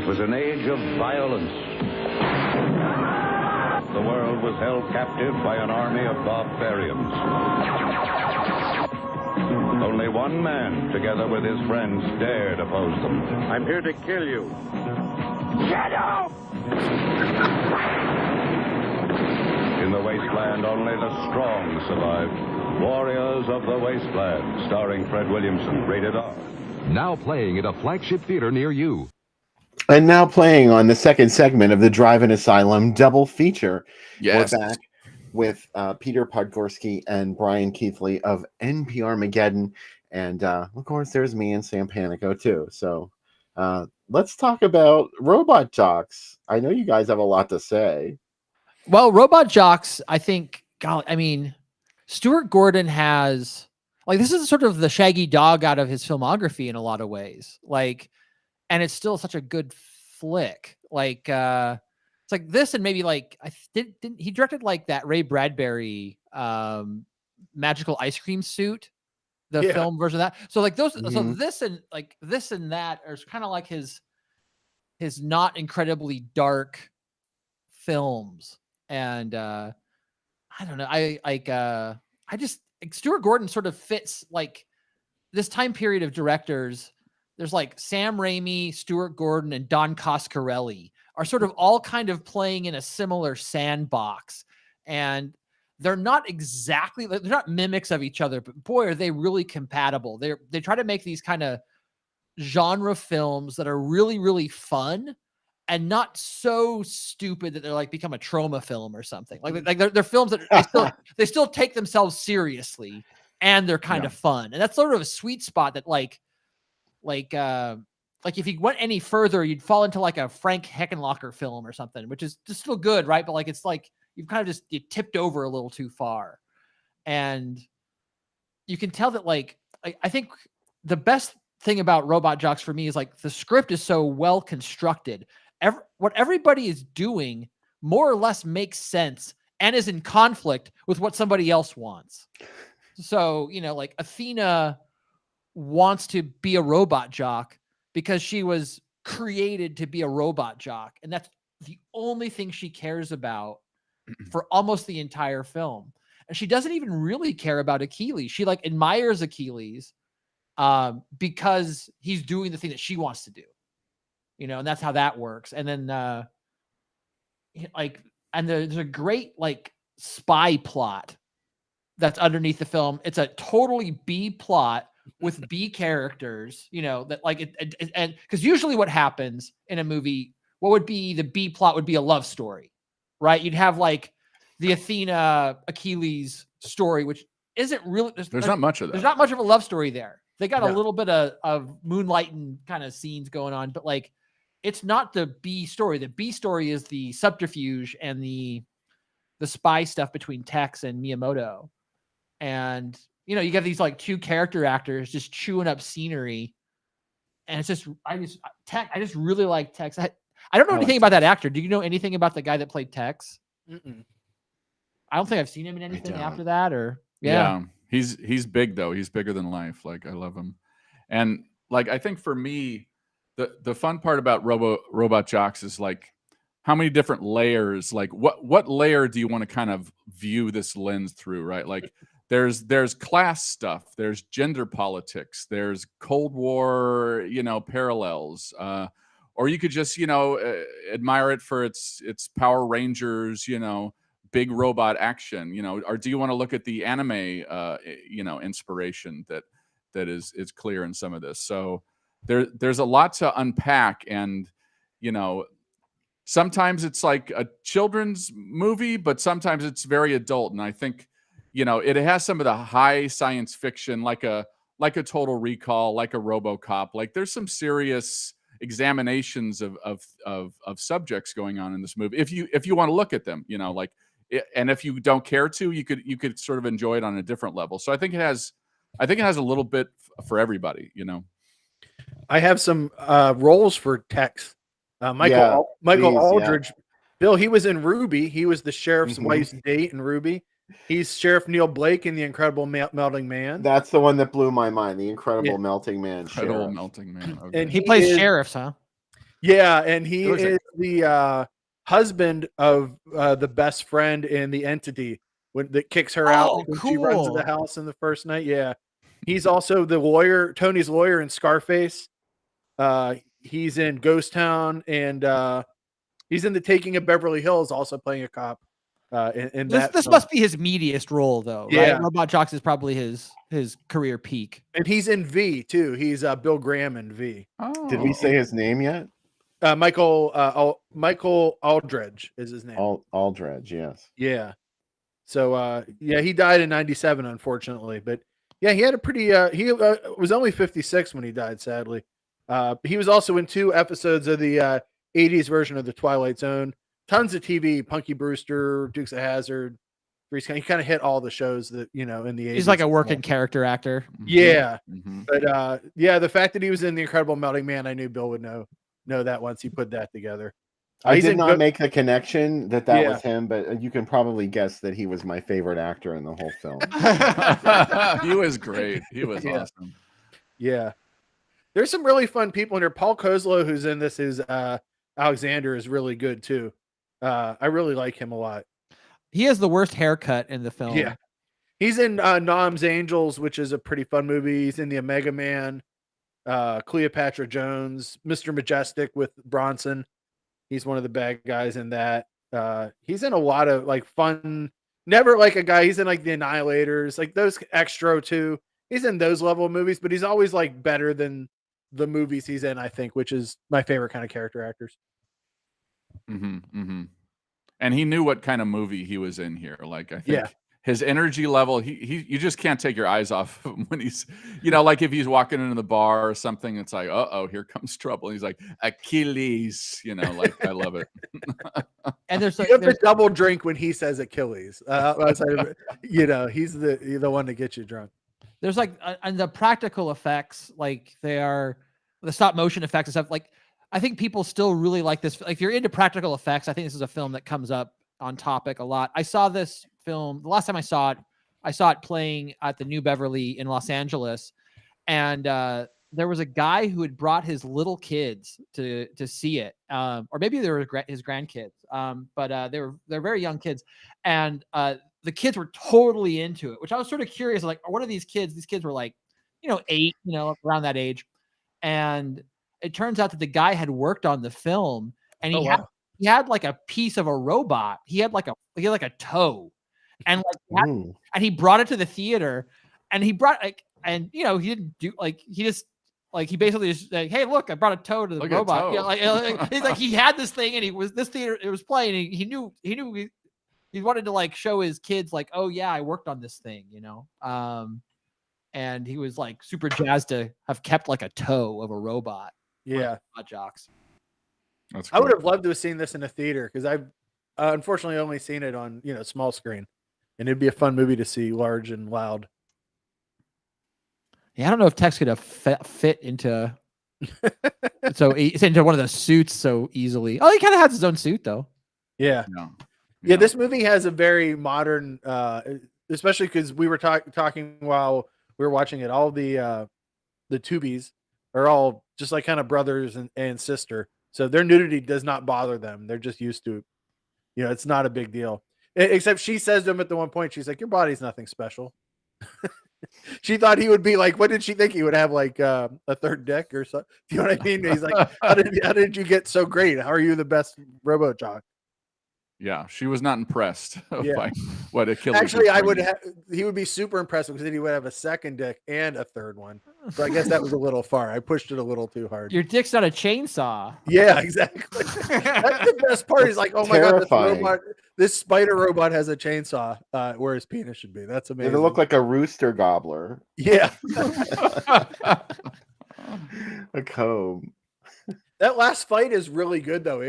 was an age of violence. The world was held captive by an army of barbarians. Only one man, together with his friends, dared oppose them. I'm here to kill you. Get out! In the wasteland, only the strong survived. Warriors of the Wasteland, starring Fred Williamson, rated R. Now playing at a flagship theater near you. And now playing on the second segment of the Drive-In Asylum double feature. Yes. We're back with Peter Podgorski and Brian Keithley of NPR Mageddon. And of course, there's me and Sam Panico, too. So let's talk about Robot Jocks. I know you guys have a lot to say. Well, Robot Jocks, I think, God, I mean, Stuart Gordon has, like, this is sort of the Shaggy Dog out of his filmography in a lot of ways. Like, and it's still such a good flick. Like, it's like this, and maybe like didn't he directed like that Ray Bradbury Magical Ice Cream Suit, the film version of that. So like those, so this and that are kind of like his not incredibly dark films. And I don't know, I just like Stuart Gordon sort of fits like this time period of directors. There's like Sam Raimi, Stuart Gordon, and Don Coscarelli are sort of all kind of playing in a similar sandbox. And they're not exactly, they're not mimics of each other, but boy, are they really compatible. They try to make these kind of genre films that are really, really fun and not so stupid that they're like become a trauma film or something. Like they're films that they still take themselves seriously and they're kind of fun. And that's sort of a sweet spot that like if you went any further, you'd fall into like a Frank Heckenlocker film or something, which is just still good, right? But like it's like you've kind of you tipped over a little too far, and you can tell that like I think the best thing about Robot Jocks for me is like the script is so well constructed. What everybody is doing more or less makes sense and is in conflict with what somebody else wants. So you know, like Athena wants to be a robot jock because she was created to be a robot jock, and that's the only thing she cares about for almost the entire film. And she doesn't even really care about Achilles. She like admires Achilles because he's doing the thing that she wants to do, you know, and that's how that works. And then there's a great like spy plot that's underneath the film. It's a totally B plot with B characters, you know, that like and because usually what happens in a movie, what would be the B plot would be a love story, right? You'd have like the Athena Achilles story, which isn't really there's not much of that. There's not much of a love story there. They got a little bit of moonlighting kind of scenes going on, but like it's not the B story. The B story is the subterfuge and the spy stuff between Tex and Miyamoto. And you know, you get these like two character actors just chewing up scenery, and it's just I just really like Tex. I don't know anything about that actor. Do you know anything about the guy that played Tex? Mm-mm. I don't think I've seen him in anything after that. Or he's big though. He's bigger than life. Like I love him, and like I think for me, the fun part about Robot Jocks is like how many different layers. Like what layer do you want to kind of view this lens through? Right, like. There's class stuff, there's gender politics, there's Cold War, you know, parallels, or you could just, you know, admire it for its Power Rangers, you know, big robot action, you know, or do you want to look at the anime, you know, inspiration that is clear in some of this? So there's a lot to unpack, and you know, sometimes it's like a children's movie, but sometimes it's very adult, and I think. You know, it has some of the high science fiction, like a Total Recall, like a RoboCop. Like there's some serious examinations of subjects going on in this movie. If you want to look at them, you know, like, and if you don't care to, you could sort of enjoy it on a different level. So I think it has a little bit for everybody. You know, I have some roles for Tex. Michael Aldridge. Yeah. Bill, he was in Ruby. He was the sheriff's wife's date in Ruby. He's Sheriff Neil Blake in The Incredible Melting Man. That's the one that blew my mind. The Incredible Melting Man. Incredible Melting Man. Okay. And he plays sheriffs, huh? Yeah, and he Who is it? is the husband of the best friend in the entity that kicks her out Oh, when she runs to the cool. house in the first night. Yeah, he's also the lawyer, Tony's lawyer in Scarface. He's in Ghost Town, and he's in The Taking of Beverly Hills, also playing a cop. In that This film. must be his meatiest role, though, right? Yeah. Robot Jocks is probably his career peak. And he's in V too. He's Bill Graham in V. Oh, Did we say his name yet? Michael Aldridge is his name. Aldridge, yes. Yeah. So yeah, he died in 97, unfortunately. But yeah, he had a pretty he was only 56 when he died, sadly. He was also in 2 episodes of the 80s version of the Twilight Zone. Tons of TV, Punky Brewster, Dukes of Hazzard. He kind of hit all the shows that, in the 80s. He's like a working character actor. Yeah. Mhm. But yeah, the fact that he was in The Incredible Melting Man, I knew Bill would know that once he put that together. I He's did in not make the connection that Yeah. was him, but you can probably guess that he was my favorite actor in the whole film. He was great. He was Yeah. awesome. Yeah. There's some really fun people in here. Paul Kozlow, who's in this, is Alexander, is really good too. I really like him a lot. He has the worst haircut in the film. Yeah. He's in Nom's Angels, which is a pretty fun movie. He's in the Omega Man, Cleopatra Jones, Mr. Majestic with Bronson. He's one of the bad guys in that. He's in a lot of like fun, never like a guy. He's in like the Annihilators, like those Extro too. He's in those level of movies, but he's always like better than the movies he's in, I think, which is my favorite kind of character actors. And he knew what kind of movie he was in here. Like, I think Yeah. his energy level, you just can't take your eyes off him when he's, like if he's walking into the bar or something, it's like, uh-oh, here comes trouble. And he's like, Achilles, like, I love it. And there's You like have to there's, double drink when he says Achilles. He's the one to get you drunk. there's like and the practical effects, like they are the stop motion effects and stuff. Like I think people still really like this. Like if you're into practical effects, I think this is a film that comes up on topic a lot. I saw this film the last time I saw it playing at the New Beverly in Los Angeles, and there was a guy who had brought his little kids to see it, or maybe they were his grandkids, but they're very young kids, and the kids were totally into it, which I was sort of curious, like, what are these kids? These kids were like, 8, around that age, and it turns out that the guy had worked on the film, and he had like a piece of a robot. He had like a toe, and and he brought it to the theater, and he brought and he didn't do he basically just like, hey, look, I brought a toe to the robot. He's like he had this thing, and it was playing. And he knew he wanted to like show his kids like, oh yeah, I worked on this thing, and he was like super jazzed to have kept like a toe of a robot. Yeah, Hot Jocks. That's I cool. would have loved to have seen this in a theater because I've unfortunately only seen it on small screen, and it'd be a fun movie to see large and loud. Yeah, I don't know if Tex could have fit into into one of the suits so easily. Oh, he kind of has his own suit though. Yeah. No. Yeah, this movie has a very modern, especially because we were talking while we were watching it. All the Tubies are all just like kind of brothers and sister, so their nudity does not bother them. They're just used to it. It's not a big deal. Except she says to him at the one point, she's like, "Your body's nothing special." She thought he would be like, what did she think he would have, like a third dick or something? Do you know what I mean? He's like, how did you get so great? How are you the best RoboJock? Yeah, she was not impressed Yeah. by what Achilles. Actually, he would be super impressed because then he would have a second dick and a third one. So I guess that was a little far. I pushed it a little too hard. Your dick's not a chainsaw. Yeah, exactly. That's the best part. He's like, oh my god, this spider robot has a chainsaw where his penis should be. That's amazing. It looked like a rooster gobbler. Yeah. A comb. That last fight is really good though.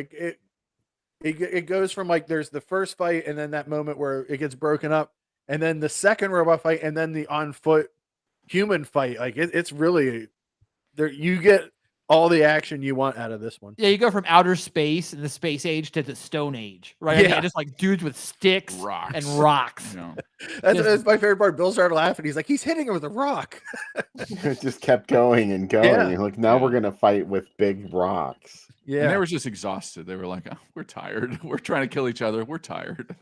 It goes from like there's the first fight and then that moment where it gets broken up, and then the second robot fight, and then the on foot human fight. Like it's really there. You get all the action you want out of this one. Yeah, you go from outer space and the space age to the Stone Age, right? I mean, Yeah. just like dudes with sticks Rocks. and rocks. You know. That's my favorite part. Bill started laughing. He's like, he's hitting it with a rock. It just kept going and going. Yeah. Like, now we're gonna fight with big rocks. Yeah. And they were just exhausted. They were like, oh, we're tired. We're trying to kill each other. We're tired.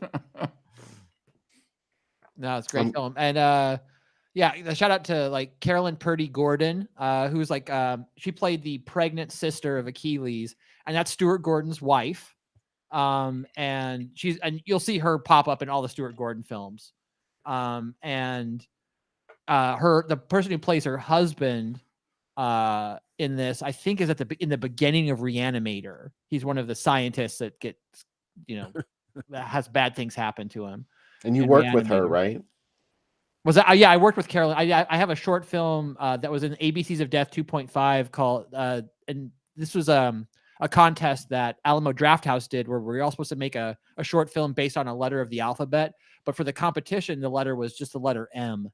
No, it's a great film. And yeah, shout out to like Carolyn Purdy Gordon, who's like she played the pregnant sister of Achilles, and that's Stuart Gordon's wife. And you'll see her pop up in all the Stuart Gordon films. And the person who plays her husband in this, I think, is in the beginning of Reanimator. He's one of the scientists that gets, that has bad things happen to him. And you worked with her, right? Was that? Yeah, I worked with Carolyn. I have a short film that was in ABCs of Death 2.5 called, and this was a contest that Alamo Drafthouse did, where we were all supposed to make a short film based on a letter of the alphabet. But for the competition, the letter was just the letter M.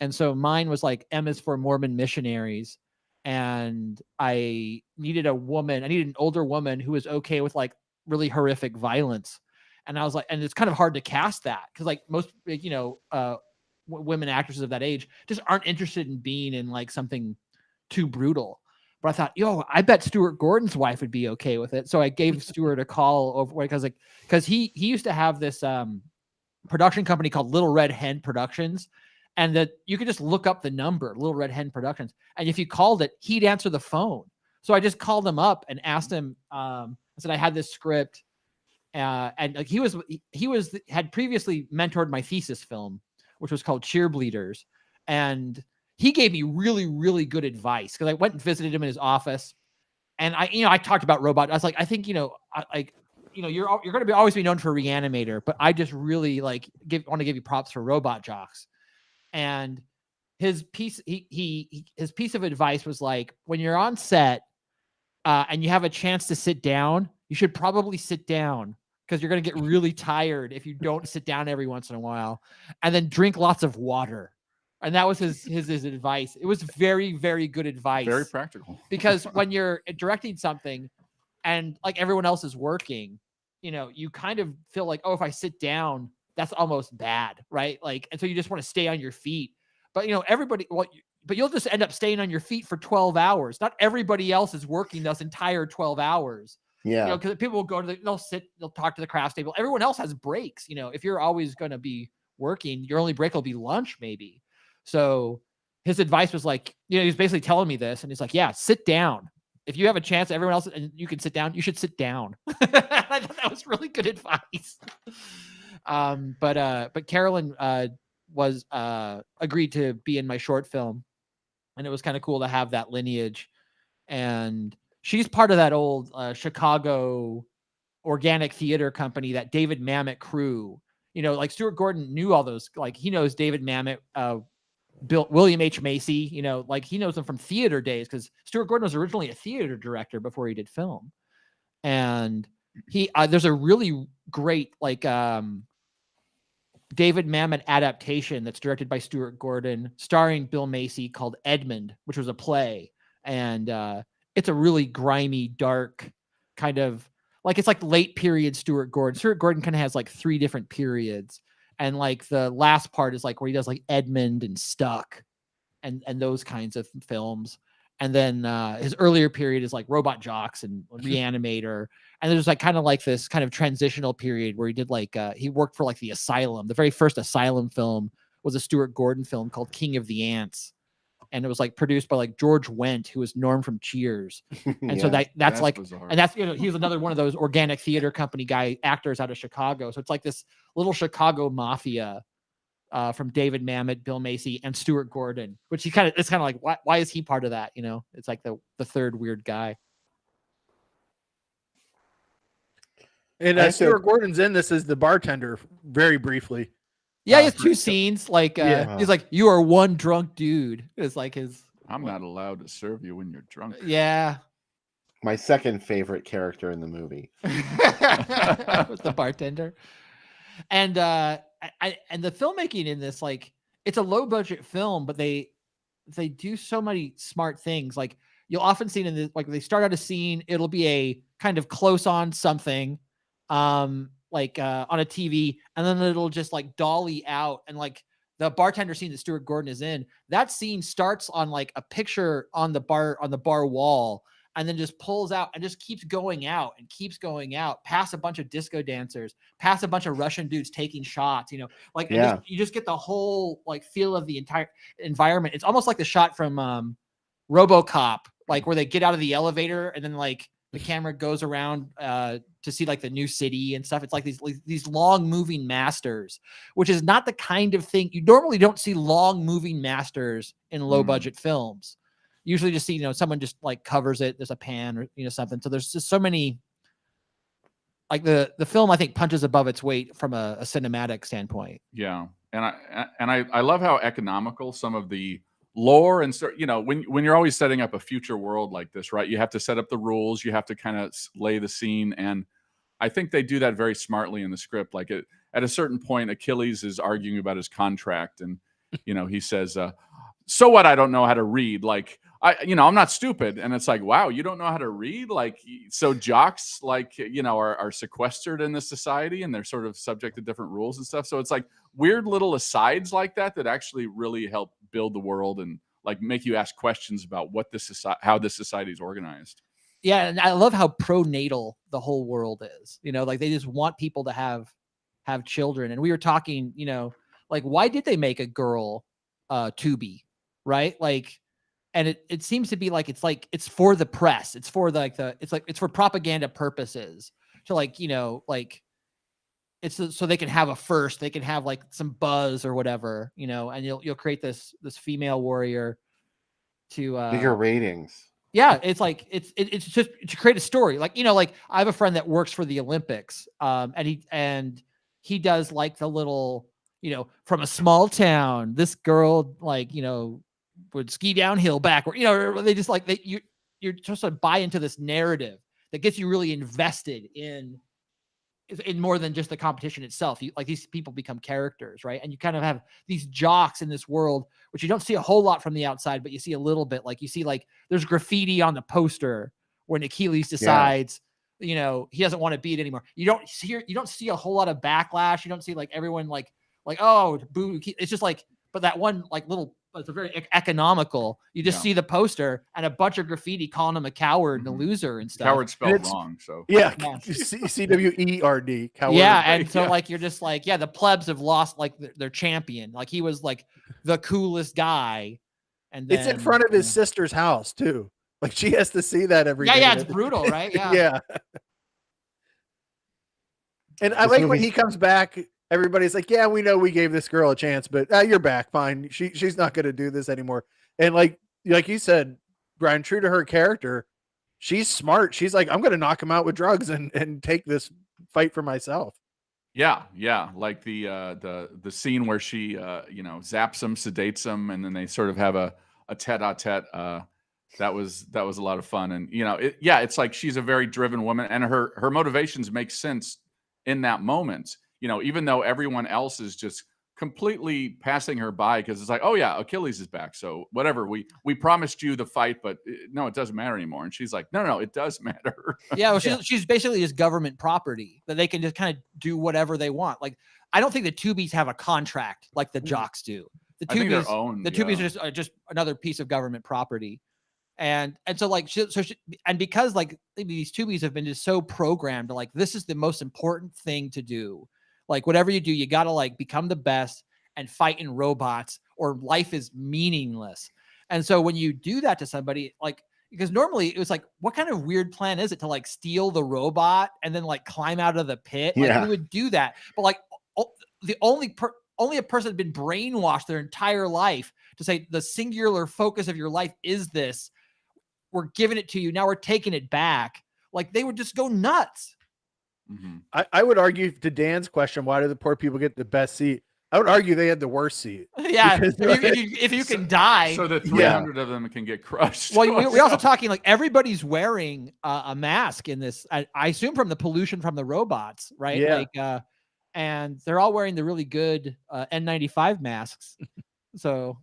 And so mine was like, M is for Mormon missionaries. And I needed an older woman who was okay with like really horrific violence. And I was like, and it's kind of hard to cast that because like most, women actresses of that age just aren't interested in being in like something too brutal. But I thought, I bet Stuart Gordon's wife would be okay with it. So I gave Stuart a call over because he used to have this production company called Little Red Hen Productions, and that you could just look up the number, Little Red Hen Productions, and if you called it, he'd answer the phone. So I just called him up and asked him. I said I had this script, and like he had previously mentored my thesis film, which was called Cheerbleeders, and he gave me really, really good advice because I went and visited him in his office, and I talked about robot. I was like, I think you're going to always be known for Reanimator, but I just really want to give you props for Robot Jocks. And his piece of advice was like, when you're on set and you have a chance to sit down, you should probably sit down because you're going to get really tired if you don't sit down every once in a while, and then drink lots of water. And that was his advice. It was very, very good advice. Very practical. Because when you're directing something and like everyone else is working, you kind of feel like, if I sit down, that's almost bad, right? Like, and so you just want to stay on your feet. But but you'll just end up staying on your feet for 12 hours. Not everybody else is working those entire 12 hours. Yeah. Because people will go they'll sit, they'll talk to the crafts table. Everyone else has breaks. If you're always going to be working, your only break will be lunch, maybe. So his advice was like, he was basically telling me this, and he's like, yeah, sit down. If you have a chance, everyone else, and you can sit down, you should sit down. I thought that was really good advice. But Carolyn was agreed to be in my short film, and it was kind of cool to have that lineage. And she's part of that old Chicago organic theater company, that David Mamet crew. Like Stuart Gordon knew all those. Like he knows David Mamet, William H. Macy. Like he knows them from theater days because Stuart Gordon was originally a theater director before he did film. And there's a really great David Mamet adaptation that's directed by Stuart Gordon, starring Bill Macy, called Edmund, which was a play. And it's a really grimy, dark kind of it's like late period Stuart Gordon. Stuart Gordon kind of has like 3 different periods. And like the last part is like where he does like Edmund and Stuck and those kinds of films. And then his earlier period is like Robot Jocks and Reanimator. And there's like kind of like this kind of transitional period where he did he worked for like the Asylum. The very first Asylum film was a Stuart Gordon film called King of the Ants. And it was like produced by like George Wendt, who was Norm from Cheers. And so that's like, bizarre. And that's, he was another one of those organic theater company actors out of Chicago. So it's like this little Chicago mafia from David Mamet, Bill Macy, and Stuart Gordon, which it's kind of like, why is he part of that? It's like the third weird guy. And Stuart Gordon's in this as the bartender very briefly. Yeah, he has 2 scenes. He's like, you are one drunk dude. It's like I'm not allowed to serve you when you're drunk. Yeah. My second favorite character in the movie was the bartender. And and the filmmaking in this, like, it's a low budget film, but they do so many smart things. Like, you'll often see in the, like they start out a scene, it'll be a kind of close on something, on a TV, and then it'll just like dolly out, and like the bartender scene that Stuart Gordon is in, that scene starts on like a picture on the bar wall, and then just pulls out and just keeps going out past a bunch of disco dancers, past a bunch of Russian dudes taking shots, you just get the whole like feel of the entire environment. It's almost like the shot from RoboCop, like where they get out of the elevator and then like the camera goes around to see like the new city and stuff. It's like these long moving masters, which is not the kind of thing you normally don't see. Long moving masters in low budget films. Usually just see, someone just like covers it. There's a pan or, something. So there's just so many, like the film, I think, punches above its weight from a cinematic standpoint. Yeah. And I love how economical some of the lore and when you're always setting up a future world like this, right? You have to set up the rules. You have to kind of lay the scene. And I think they do that very smartly in the script. Like at a certain point, Achilles is arguing about his contract. And, he says, so what? I don't know how to read. Like, I'm not stupid. And it's like, wow, you don't know how to read? Like, so jocks, like, are sequestered in this society and they're sort of subject to different rules and stuff. So it's like weird little asides like that actually really help build the world and like make you ask questions about how this society is organized. Yeah. And I love how pronatal the whole world is, like they just want people to have children. And we were talking, like, why did they make a girl Tubi, right? Like, and it seems to be like it's for the press. It's for it's for propaganda purposes. To it's so they can have they can have like some buzz or whatever, and you'll create this female warrior to bigger ratings. Yeah, it's like it's just to create a story. Like, like I have a friend that works for the Olympics, and he does like the little, from a small town, this girl would ski downhill backward, they just like you're just to buy into this narrative that gets you really invested in more than just the competition itself. These people become characters, right? And you kind of have these jocks in this world, which you don't see a whole lot from the outside, but you see a little bit. Like you see, like there's graffiti on the poster when Achilles decides, he doesn't want to beat anymore. You don't see a whole lot of backlash. You don't see like everyone like, oh, boo. It's just like, but that one like little, it's a very economical. You just see the poster and a bunch of graffiti calling him a coward and a loser and stuff. Coward spelled wrong, so CWERD. Coward. Yeah, and so like you're just like, the plebs have lost like their champion. Like he was like the coolest guy, and then, it's in front of his sister's house too. Like she has to see that every day. Yeah, it's brutal, right? Yeah, yeah. And I like when he comes back. Everybody's like, yeah, we know we gave this girl a chance, but you're back. Fine. She's not going to do this anymore. And like you said, Brian, true to her character, she's smart. She's like, I'm going to knock him out with drugs and take this fight for myself. Yeah. Yeah. Like the scene where she, zaps him, sedates him, and then they sort of have a tete-a-tete. That was a lot of fun. And, it's like, she's a very driven woman, and her motivations make sense in that moment. Even though everyone else is just completely passing her by, because it's like, oh yeah, Achilles is back, so whatever. We promised you the fight, but no, it doesn't matter anymore. And she's like, no, it does matter. Yeah, well, she's basically just government property that they can just kind of do whatever they want. Like, I don't think the Tubies have a contract like the jocks do. The Tubies are just another piece of government property. And so like and because like these Tubies have been just so programmed to like, this is the most important thing to do. Like whatever you do, you got to like become the best and fight in robots, or life is meaningless. And so when you do that to somebody, like, because normally it was like, what kind of weird plan is it to like steal the robot and then like climb out of the pit? Like who would do that? But like the only a person had been brainwashed their entire life to say the singular focus of your life is this. We're giving it to you. Now we're taking it back. Like they would just go nuts. Mm-hmm. I would argue, to Dan's question, why do the poor people get the best seat? I would argue they had the worst seat. Yeah, if you can die, so that 300 of them can get crushed. Well, we're also talking like everybody's wearing a mask in this. I assume from the pollution from the robots, right? Yeah. Like, and they're all wearing the really good N95 masks. So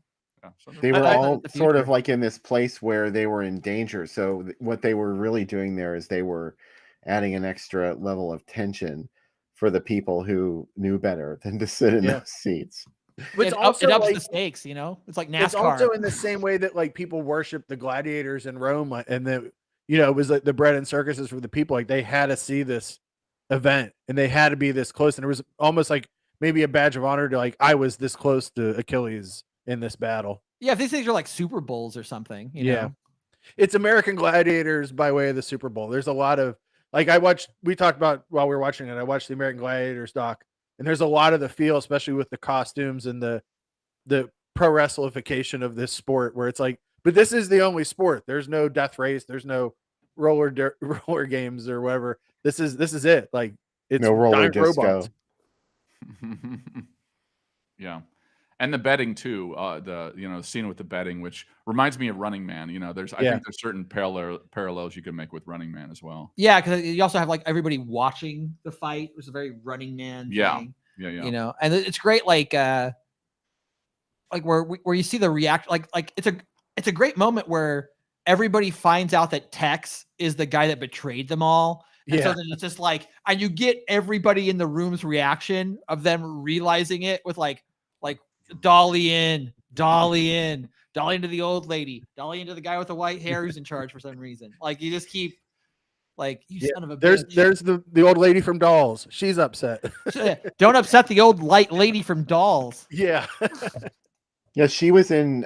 So They were I- all the sort of future. like in this place where they were in danger. So what they were really doing there is they were adding an extra level of tension for the people who knew better than to sit in Yeah. those seats. But it's It also ups like the stakes, you know. It's like it's NASCAR. also in the same way that like people worship the gladiators in Rome, and it was like the bread and circuses for the people. Like they had to see this event, and they had to be this close, and it was almost like maybe a badge of honor to like I was this close to Achilles in this battle. Yeah, if these things are like Super Bowls or something, you Yeah. know. It's American Gladiators by way of the Super Bowl. There's a lot of like we talked about while we were watching it. I watched the American Gladiators doc, and there's a lot of the feel, especially with the costumes and the pro wrestleification of this sport, where it's like, but this is the only sport. There's no death race. There's no roller games or whatever. This is it. Like it's No roller giant robots. disco. Yeah. And the betting too, the scene with the betting, which reminds me of Running Man. I think there's certain parallels you can make with Running Man as well. Yeah, because you also have like everybody watching the fight. It was a very Running Man thing. Yeah. You know, and it's great, like where you see the reaction, like it's a great moment where everybody finds out that Tex is the guy that betrayed them all. And so then it's just like, and you get everybody in the room's reaction of them realizing it with like Dolly into the old lady, Dolly into the guy with the white hair who's in charge for some reason. Like you just keep like, you son of a bitch. There's the old lady from Dolls. She's upset. Don't upset the old light lady from Dolls. Yeah. Yeah, she was in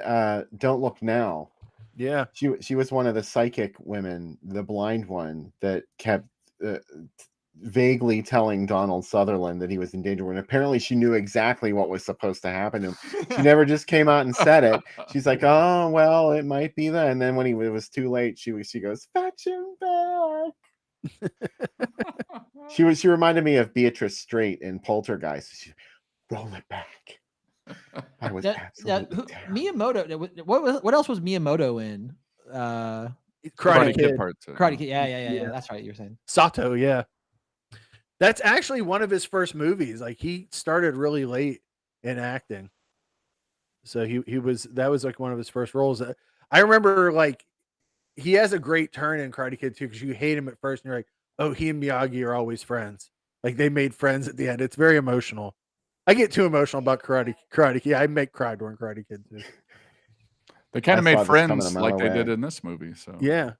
Don't Look Now. Yeah. She was one of the psychic women, the blind one that kept vaguely telling Donald Sutherland that he was in danger when apparently she knew exactly what was supposed to happen to him. She never just came out and said it. She's like, oh well, it might be that. And then when it was too late, she goes, fetch him back. She reminded me of Beatrice Straight in Poltergeist. She, roll it back. I was absolutely Miyamoto. What else was Miyamoto in? Karate Kid. Part 2. Karate Kid. Yeah. That's right. You're saying Sato. Yeah. That's actually one of his first movies. Like he started really late in acting. So that was like one of his first roles. I remember like he has a great turn in Karate Kid too, because you hate him at first and you're like, oh, he and Miyagi are always friends. Like they made friends at the end. It's very emotional. I get too emotional about Karate Kid. I make cry during Karate Kid too. They kind of made friends like they did in this movie. So yeah.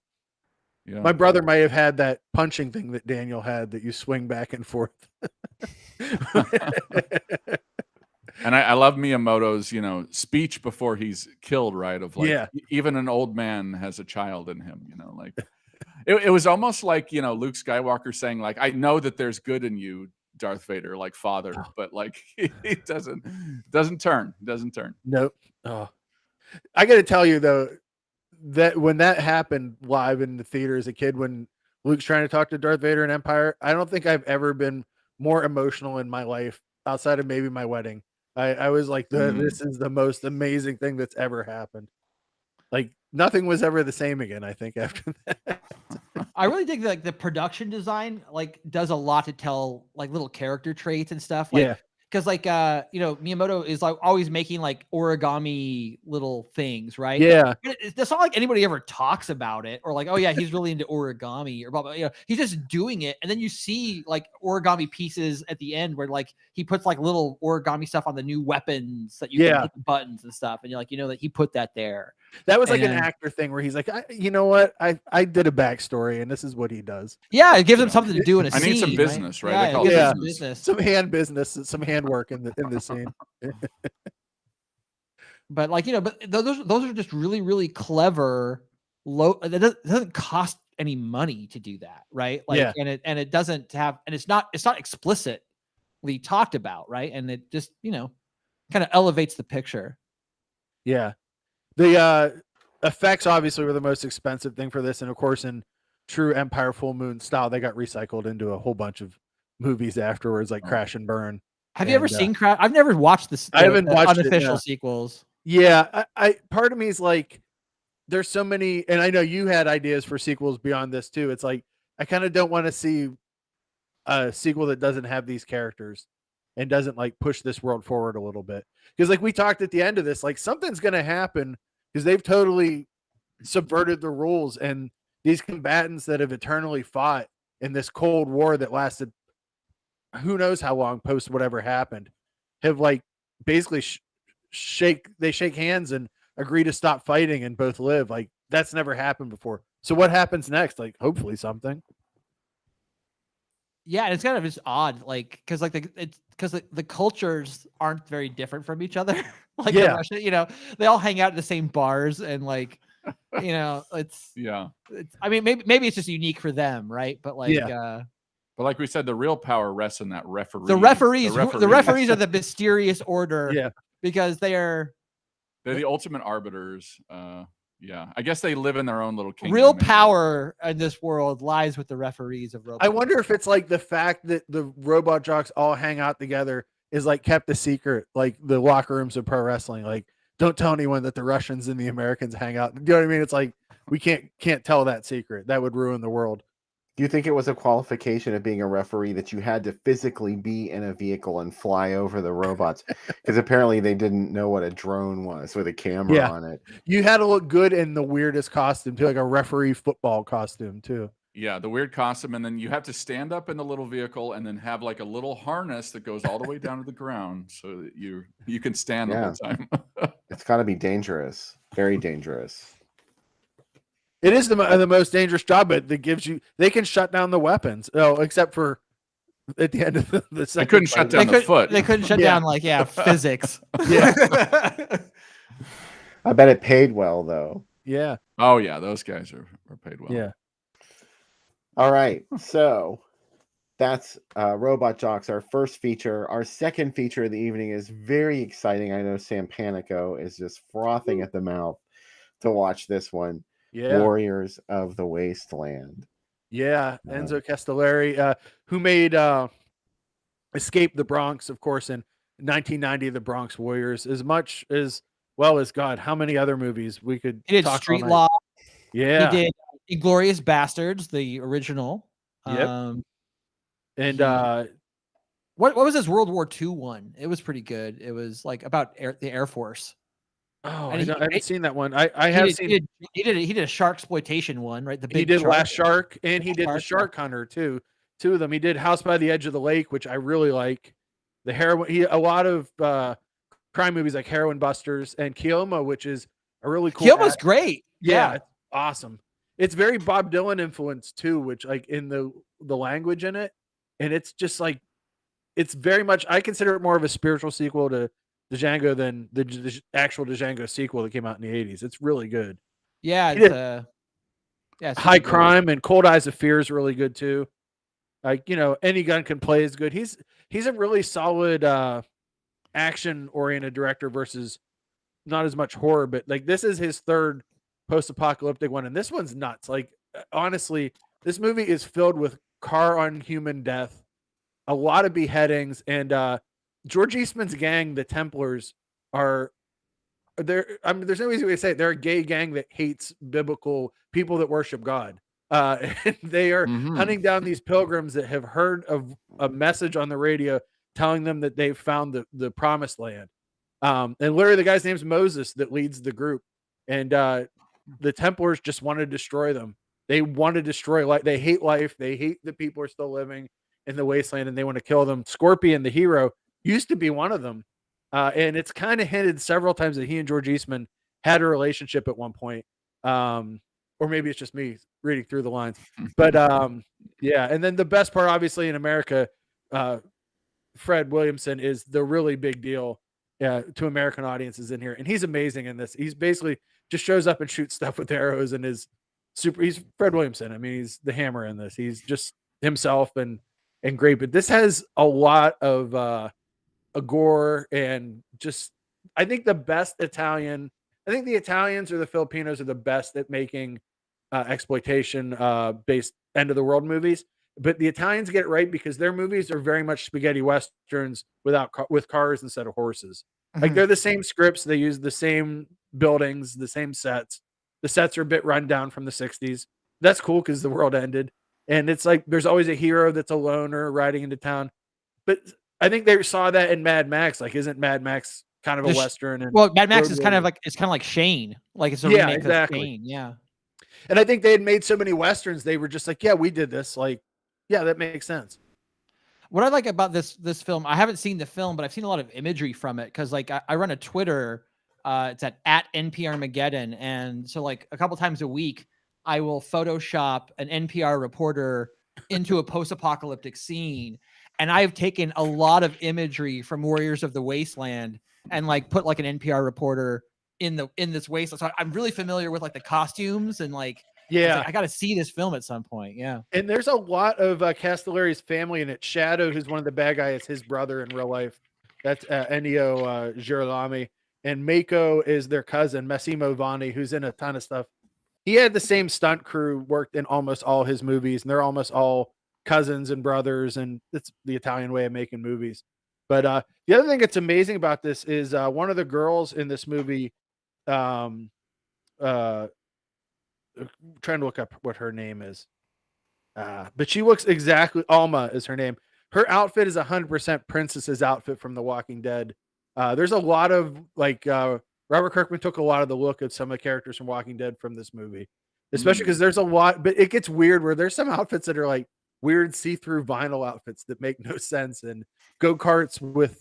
My brother might have had that punching thing that Daniel had that you swing back and forth. And I love Miyamoto's, speech before he's killed, right? Of like, even an old man has a child in him, like it was almost like, Luke Skywalker saying like, I know that there's good in you, Darth Vader, like father, but like he doesn't turn. Nope. Oh, I got to tell you though, that when that happened live in the theater as a kid, when Luke's trying to talk to Darth Vader in Empire, I don't think I've ever been more emotional in my life outside of maybe my wedding. I was like, this is the most amazing thing that's ever happened. Like nothing was ever the same again, I think, after that. I really think like the production design like does a lot to tell like little character traits and stuff. Like, because like Miyamoto is like always making like origami little things, right? Yeah. It's not like anybody ever talks about it or like, oh yeah, he's really into origami or blah blah. He's just doing it, and then you see like origami pieces at the end where like he puts like little origami stuff on the new weapons that you can hit the buttons and stuff, and you're like, that he put that there. That was like an actor thing where he's like, you know what? I did a backstory and this is what he does. Yeah, it gives him something to do in a scene. I need some business, right? Yeah, business. Some hand business, some handwork in the scene. But like, but those are just really, really clever. It doesn't cost any money to do that, right? Like, and it doesn't have, and it's not explicitly talked about, right? And it just, kind of elevates the picture. Yeah. The effects obviously were the most expensive thing for this, and of course, in true Empire Full Moon style, they got recycled into a whole bunch of movies afterwards, like Crash and Burn. Have you ever seen Crash? I've never watched this. I haven't watched unofficial sequels. Yeah, I part of me is like, there's so many, and I know you had ideas for sequels beyond this too. It's like I kind of don't want to see a sequel that doesn't have these characters. and doesn't like push this world forward a little bit. Because like we talked at the end of this, like something's going to happen because they've totally subverted the rules, and these combatants that have eternally fought in this Cold War that lasted who knows how long post whatever happened have like basically shake hands and agree to stop fighting and both live. Like that's never happened before. So what happens next? Like hopefully something. Yeah, and it's kind of just odd, like because like the cultures aren't very different from each other. Like the Russia, you know, they all hang out at the same bars and like, you know, it's I mean, maybe it's just unique for them, right? But like, but like we said, the real power rests in that referee. The referees are the mysterious order. Yeah, because they're the ultimate arbiters. Yeah, I guess they live in their own little kingdom. Real power in this world lies with the referees of robots. I wonder if it's like the fact that the robot jocks all hang out together is like kept a secret, like the locker rooms of pro wrestling. Like, don't tell anyone that the Russians and the Americans hang out. You know what I mean? It's like we can't tell that secret. That would ruin the world. Do you think it was a qualification of being a referee that you had to physically be in a vehicle and fly over the robots? Because apparently they didn't know what a drone was with a camera on it. You had to look good in the weirdest costume too, like a referee football costume too. Yeah, the weird costume, and then you have to stand up in the little vehicle and then have like a little harness that goes all the way down to the ground so that you can stand the whole time. It's got to be dangerous, very dangerous. It is the most dangerous job, but that gives you, they can shut down the weapons. Oh, except for at the end of the second. They couldn't shut down the foot. They couldn't shut down physics. Yeah. I bet it paid well though. Yeah. Oh yeah, those guys are paid well. Yeah. All right, so that's Robot Jocks, our first feature. Our second feature of the evening is very exciting. I know Sam Panico is just frothing at the mouth to watch this one. Yeah. Warriors of the Wasteland. Yeah, Enzo Castellari, who made Escape the Bronx, of course, in 1990, The Bronx Warriors. As much as well as God, how many other movies we could He did talk Street on Law. Yeah, he did Inglourious Bastards, the original. Yep. And what was his World War II one? It was pretty good. It was like about the Air Force. Oh, and I haven't seen that one. I have seen. He did a shark exploitation one, right? He did Last Shark, and he did The Shark Hunter too. Two of them. He did House by the Edge of the Lake, which I really like. The heroin. A lot of crime movies like Heroin Busters and Keoma, which is a really cool. Keoma's great. Yeah, it's awesome. It's very Bob Dylan influenced too, which like in the language in it, and it's just like it's very much. I consider it more of a spiritual sequel to Django than the actual Django sequel that came out in the 80s. It's really good. Yeah, it's High Crime and Cold Eyes of Fear is really good too. Like, you know, Any Gun Can Play is good. He's a really solid action oriented director versus not as much horror, but like this is his third post-apocalyptic one, and this one's nuts. Like honestly, this movie is filled with car on human death, a lot of beheadings, and George Eastman's gang, the Templars, are there. I mean, there's no easy way to say it. They're a gay gang that hates biblical people that worship God. And they are hunting down these pilgrims that have heard of a message on the radio telling them that they've found the promised land. And literally the guy's name's Moses that leads the group. And the Templars just want to destroy them. They want to destroy life. They hate life. They hate that people are still living in the wasteland, and they want to kill them. Scorpion, the hero, used to be one of them. And it's kind of hinted several times that he and George Eastman had a relationship at one point. Or maybe it's just me reading through the lines. But yeah, and then the best part, obviously, in America, Fred Williamson is the really big deal to American audiences in here. And he's amazing in this. He's basically just shows up and shoots stuff with arrows and is he's Fred Williamson. I mean, he's the Hammer in this. He's just himself and great. But this has a lot of a gore and just, I think the Italians or the Filipinos are the best at making exploitation based end of the world movies, but the Italians get it right because their movies are very much spaghetti westerns with cars instead of horses. Like they're the same scripts, they use the same buildings, the same sets. The sets are a bit run down from the 60s. That's cool because the world ended, and it's like there's always a hero that's a loner riding into town. But I think they saw that in Mad Max. Like, isn't Mad Max kind of a Western? And well, Mad Max Road is kind of Warrior- like Shane. Like it's a Yeah, remake exactly. of Shane. Yeah. And I think they had made so many Westerns, they were just like, yeah, we did this. Like, yeah, that makes sense. What I like about this film, I haven't seen the film, but I've seen a lot of imagery from it because like I run a Twitter, it's at NPRmageddon, and so like a couple times a week I will Photoshop an NPR reporter into a post-apocalyptic scene, and I've taken a lot of imagery from Warriors of the Wasteland and like put like an NPR reporter in this wasteland. So I'm really familiar with like the costumes and like Yeah, I got to see this film at some point. Yeah. and there's a lot of Castellari's family in it. Shadow, who's one of the bad guys, his brother in real life. That's Ennio Girolami. And Mako is their cousin, Massimo Vanni, who's in a ton of stuff. He had the same stunt crew, worked in almost all his movies, and they're almost all cousins and brothers, and it's the Italian way of making movies. But the other thing that's amazing about this is one of the girls in this movie, um, trying to look up what her name is. But she looks exactly, Alma is her name. Her outfit is 100% Princess's outfit from The Walking Dead. There's a lot of like Robert Kirkman took a lot of the look of some of the characters from Walking Dead from this movie, especially because there's a lot, but it gets weird where there's some outfits that are like weird see-through vinyl outfits that make no sense, and go-karts with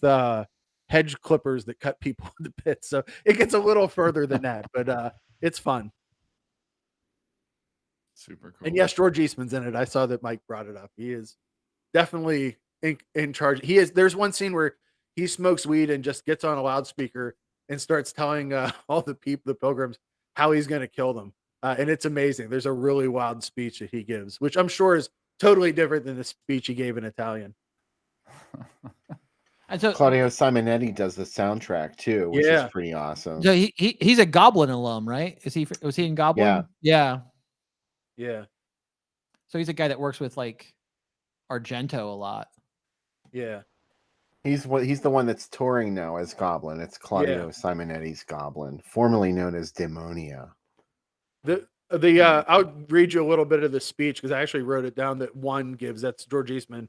hedge clippers that cut people in the pit. So it gets a little further than that, but it's fun. Super cool. And yes, George Eastman's in it. I saw that Mike brought it up. He is definitely in charge. He is. There's one scene where he smokes weed and just gets on a loudspeaker and starts telling all the people, the pilgrims, how he's going to kill them. And it's amazing. There's a really wild speech that he gives, which I'm sure is totally different than the speech he gave in Italian. And so Claudio Simonetti does the soundtrack too, which is pretty awesome. So he's a Goblin alum, right? Was he in Goblin? Yeah. Yeah. Yeah. So he's a guy that works with like Argento a lot. Yeah. He's the one that's touring now as Goblin. It's Claudio Simonetti's Goblin, formerly known as Demonia. I'll read you a little bit of the speech because I actually wrote it down that one gives. That's George Eastman.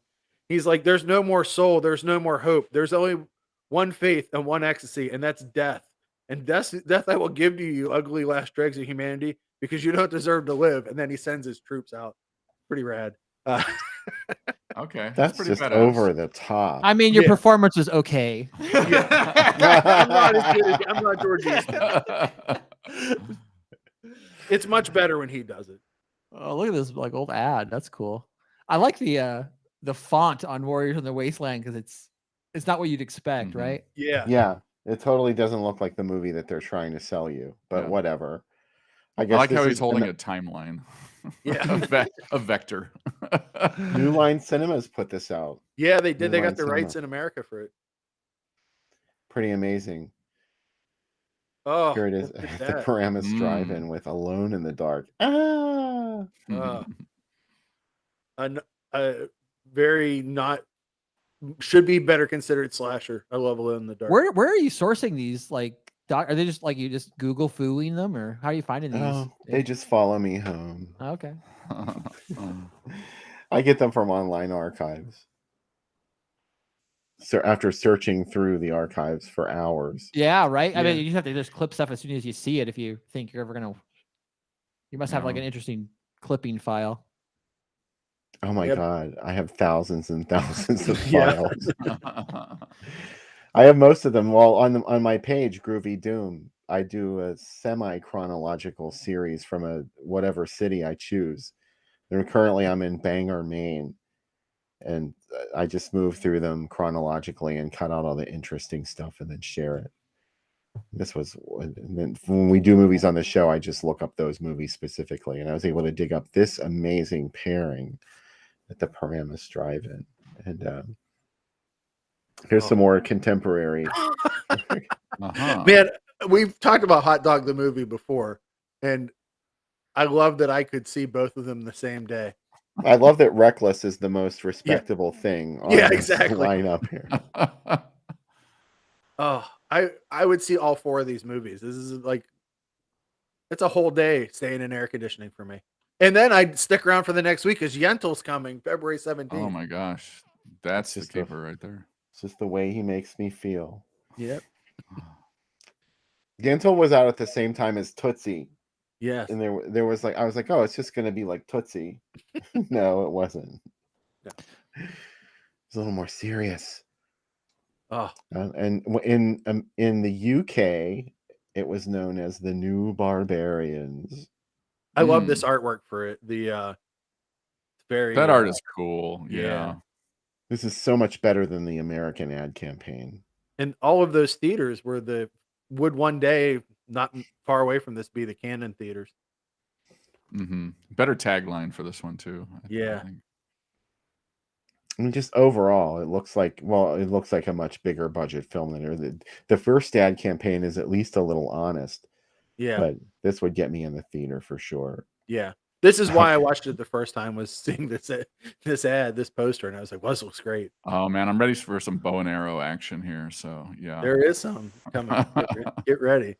He's like, there's no more soul. There's no more hope. There's only one faith and one ecstasy, and that's death. And death I will give to you, ugly last dregs of humanity, because you don't deserve to live. And then he sends his troops out. Pretty rad. Okay. That's pretty just badass. over the top. I mean, your performance was okay. I'm not as good as I'm not George Eastman. It's much better when he does it. Oh, look at this like old ad. That's cool. I like the font on Warriors in the Wasteland because it's not what you'd expect, right? Yeah. It totally doesn't look like the movie that they're trying to sell you, but whatever. I guess I like how he's holding a timeline. Yeah. a vector. New Line Cinemas put this out. Yeah, they did. New They got Line the Cinema. rights in America for it. Pretty amazing. Oh, Here it is look at at the that. Paramus Drive-In with Alone in the Dark. Ah! Very not should be better considered slasher. I love Alone in the Dark. Where are you sourcing these? Like, are they just like you just Google fooling them, or how are you finding these? Oh, they just follow me home. Okay. I get them from online archives. So after searching through the archives for hours. Yeah, right. I mean, you just have to just clip stuff as soon as you see it. If you think you're ever gonna, you must have like an interesting clipping file. Oh my God, I have thousands and thousands of files. I have most of them. Well, on my page, Groovy Doom, I do a semi-chronological series from whatever city I choose. And currently, I'm in Bangor, Maine, and I just move through them chronologically and cut out all the interesting stuff and then share it. And then when we do movies on the show, I just look up those movies specifically, and I was able to dig up this amazing pairing at the Paramus Drive-In, and here's some more contemporary. Man, we've talked about Hot Dog the movie before, and I love that I could see both of them the same day. I love that Reckless is the most respectable thing on this exactly. lineup here. Oh, I would see all four of these movies. This is like, it's a whole day staying in air conditioning for me. And then I'd stick around for the next week because Yentl's coming February 17th. Oh my gosh. That's the keeper right there. It's just the way he makes me feel. Yep. Yentl was out at the same time as Tootsie. Yes. And there was like, I was like, oh, it's just going to be like Tootsie. No, it wasn't. No. It's a little more serious. Oh. And in the UK, it was known as the New Barbarians. I love this artwork for it. The very that art is cool. Yeah. This is so much better than the American ad campaign. And all of those theaters would one day, not far away from this, be the Canon theaters. Better tagline for this one too. Yeah. I mean, just overall, it looks like a much bigger budget film than the first ad campaign is at least a little honest. Yeah. But this would get me in the theater for sure. Yeah. This is why I watched it the first time, was seeing this poster, and I was like, well, this looks great. Oh man, I'm ready for some bow and arrow action here. So yeah. There is some coming. Get ready.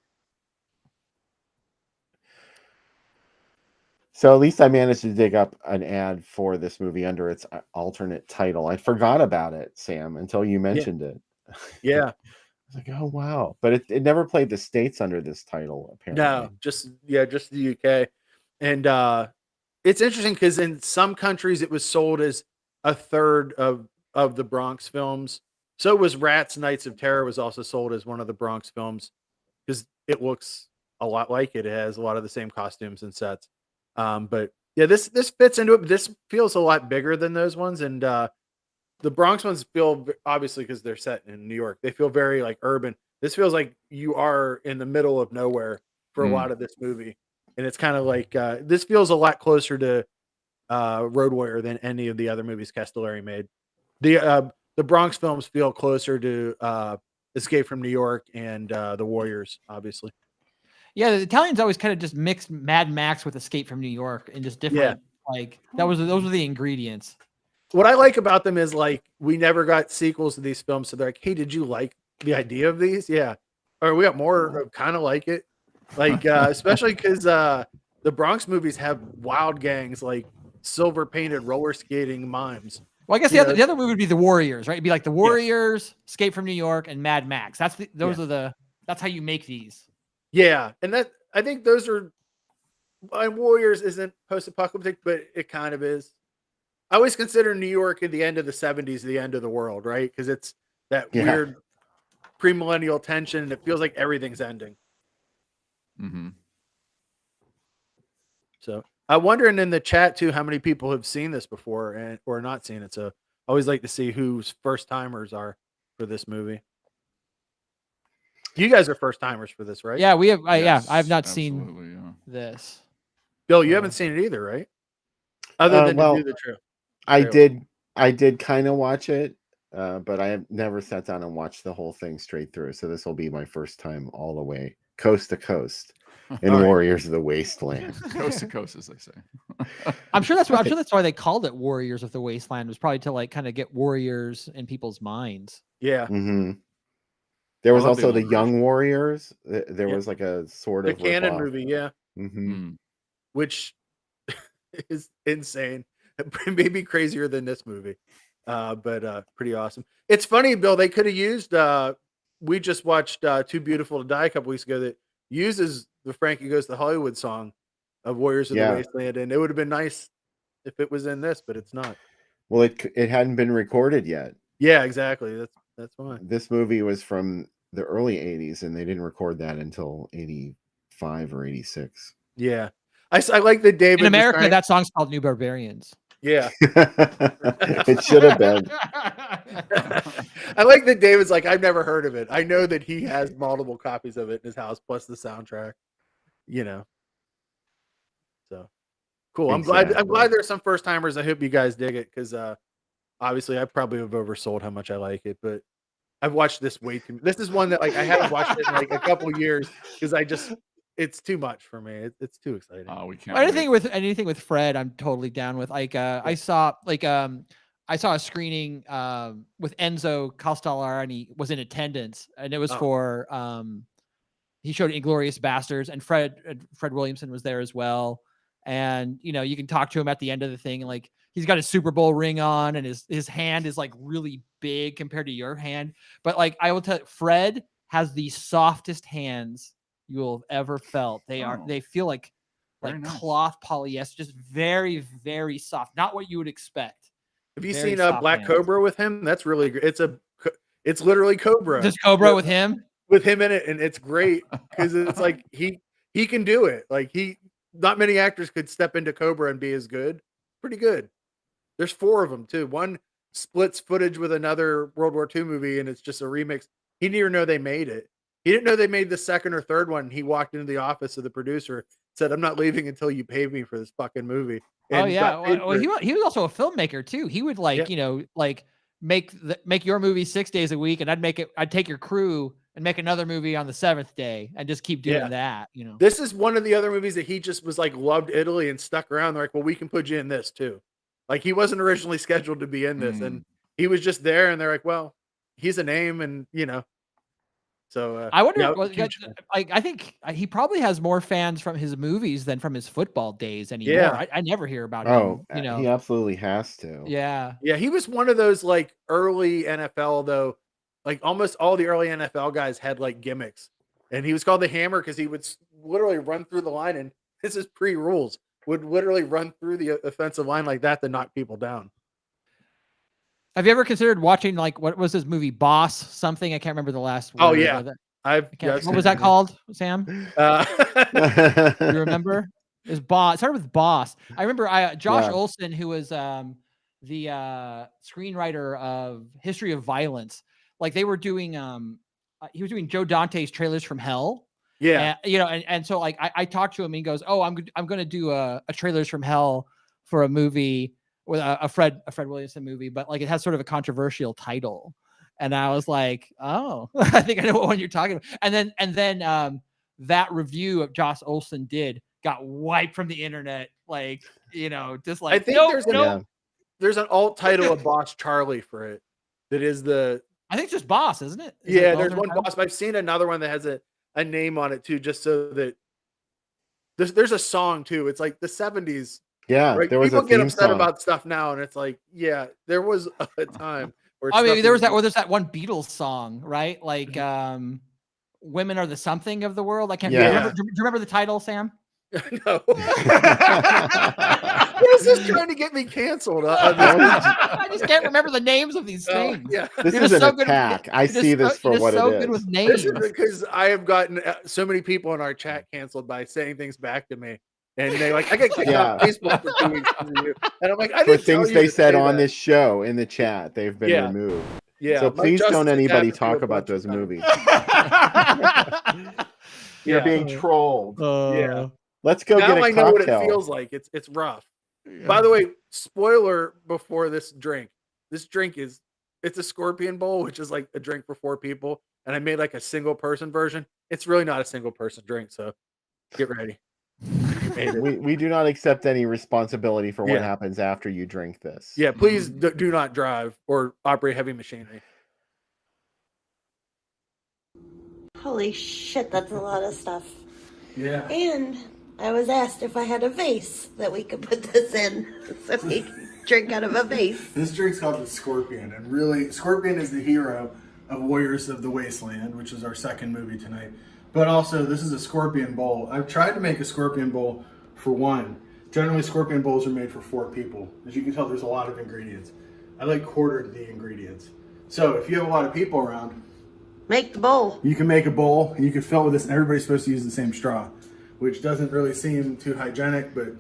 So at least I managed to dig up an ad for this movie under its alternate title. I forgot about it, Sam, until you mentioned it. Yeah. I was like, oh wow. But it never played the States under this title, apparently. No, just the UK. And it's interesting because in some countries it was sold as a third of the Bronx films. So was Rats, Nights of Terror was also sold as one of the Bronx films because it looks a lot like it. It has a lot of the same costumes and sets. But yeah, this fits into it. This feels a lot bigger than those ones. And the Bronx ones feel, obviously because they're set in New York, they feel very like urban. This feels like you are in the middle of nowhere for a lot of this movie. And it's kind of like, this feels a lot closer to Road Warrior than any of the other movies Castellari made. The Bronx films feel closer to Escape from New York and The Warriors, obviously. Yeah, the Italians always kind of just mixed Mad Max with Escape from New York and just different. Like those were the ingredients. What I like about them is like we never got sequels to these films, so they're like, "Hey, did you like the idea of these?" Yeah, or we got more kind of like it, like especially because the Bronx movies have wild gangs like silver painted roller skating mimes. Well, I guess the other movie would be The Warriors, right? It'd be like The Warriors, Escape from New York, and Mad Max. That's how you make these. Yeah, and I think those are. Warriors isn't post-apocalyptic, but it kind of is. I always consider New York at the end of the 70s the end of the world, right? Because it's that weird premillennial tension, and it feels like everything's ending. So I'm wondering in the chat too how many people have seen this before or not seen it. So I always like to see who's first timers are for this movie. You guys are first timers for this, right? Yeah, we have. Yes, I have not absolutely, seen this. Bill, you haven't seen it either, right? Other than to do the trip. I did kind of watch it, but I have never sat down and watched the whole thing straight through. So this will be my first time all the way coast to coast in Warriors of the Wasteland. Coast to coast, as they say. I'm sure that's why they called it Warriors of the Wasteland, was probably to like kind of get warriors in people's minds. Yeah. There was also the Young Warriors. There was like a sort of the Canon movie, yeah. Which is insane. Maybe crazier than this movie. But pretty awesome. It's funny, Bill, they could have used we just watched Too Beautiful to Die a couple weeks ago that uses the Frankie Goes to Hollywood song of Warriors of the Wasteland, and it would have been nice if it was in this, but it's not. Well, it hadn't been recorded yet. Yeah, exactly. That's why. This movie was from the early 80s, and they didn't record that until 85 or 86. Yeah. I like that David in America, that song's called New Barbarians. Yeah. It should have been. I like that David's like, I've never heard of it. I know that he has multiple copies of it in his house, plus the soundtrack. So cool. Exactly. I'm glad there's some first timers. I hope you guys dig it, because obviously I probably have oversold how much I like it, but I've watched this way too. This is one that like I haven't watched it in like a couple years because it's too much for me. It's too exciting. Oh, we can't. Anything with Fred, I'm totally down with. Like I saw a screening with Enzo Castellari was in attendance, and it was for he showed Inglourious Basterds, and Fred Williamson was there as well. And, you know, you can talk to him at the end of the thing. And like, he's got his Super Bowl ring on and his hand is like really big compared to your hand. But like, I will tell you, Fred has the softest hands you will have ever felt. They feel like Very nice. cloth polyester, just very, very soft. Not what you would expect. Have you Very seen soft Black hands. Cobra with him? That's really good. It's literally Cobra. Just Cobra with him? With him in it, and it's great because it's like he can do it. Like not many actors could step into Cobra and be as good. Pretty good. There's 4 of them too. One splits footage with another World War II movie, and it's just a remix. He didn't even know they made it. He didn't know they made the second or third one. He walked into the office of the producer, said, "I'm not leaving until you pay me for this fucking movie." And Oh yeah. Well, he was also a filmmaker too. He would you know, like make your movie 6 days a week, and I'd take your crew and make another movie on the 7th day and just keep doing that, you know. This is one of the other movies that he just was like loved Italy and stuck around. They're like, well, we can put you in this too. Like he wasn't originally scheduled to be in this, and he was just there, and they're like, well, he's a name, and you know. So I wonder. I think he probably has more fans from his movies than from his football days anymore. Yeah. I never hear about him. You know, he absolutely has to. Yeah, he was one of those like early NFL though. Like almost all the early NFL guys had like gimmicks, and he was called the Hammer because he would literally run through the line, and this is pre-rules. Would literally run through the offensive line like that to knock people down. Have you ever considered watching like what was this movie Boss something? I can't remember the last word. Oh yeah, what was that called, Sam? You remember? It was Boss. It started with Boss. I remember Josh Olson, who was the screenwriter of History of Violence. Like they were doing he was doing Joe Dante's Trailers from Hell. Yeah. And, you know, and so like I talked to him and he goes, "Oh, I'm going to do a Trailers from Hell for a movie with a Fred Williamson movie, but like it has sort of a controversial title." And I was like, "Oh, I think I know what one you're talking about." And then that review of Josh Olson got wiped from the internet, like, you know, just like I think there's an alt title of Boss Charlie for it. That is I think it's just Boss, isn't it? There's one Boss, but I've seen another one that has a name on it too, just so that there's a song too. It's like the 70s. Yeah, right? there was People a get theme upset song about stuff now, and it's like, yeah, there was a time where there's that one Beatles song, right? Like "Women Are the Something of the World." I can't remember. Do you remember the title, Sam? No. This is trying to get me canceled. I just can't remember the names of these things. Yeah, this is an attack. I see this for what it is. Good with names. This is because I have gotten so many people in our chat canceled by saying things back to me. And they like, I got kicked off Facebook for 2 weeks from you. And I'm like, I didn't for things they said on this show in the chat, they've been removed. Yeah. So please don't anybody talk about those movies. You're being trolled. Let's go now get a I cocktail. know what it feels like. It's rough. Yeah. By the way, spoiler before this drink. This drink it's a Scorpion Bowl, which is like a drink for 4 people. And I made like a single person version. It's really not a single person drink. So get ready. We do not accept any responsibility for what happens after you drink this. Yeah, please do not drive or operate heavy machinery. Holy shit, that's a lot of stuff. Yeah. And I was asked if I had a vase that we could put this in so we can drink out of a vase. This drink's called the Scorpion, and really, Scorpion is the hero of Warriors of the Wasteland, which is our second movie tonight. But also, this is a Scorpion Bowl. I've tried to make a Scorpion Bowl for 1. Generally, Scorpion Bowls are made for 4 people. As you can tell, there's a lot of ingredients. I like quartered the ingredients. So if you have a lot of people around, make the bowl. You can make a bowl, and you can fill it with this, and everybody's supposed to use the same straw, which doesn't really seem too hygienic, but...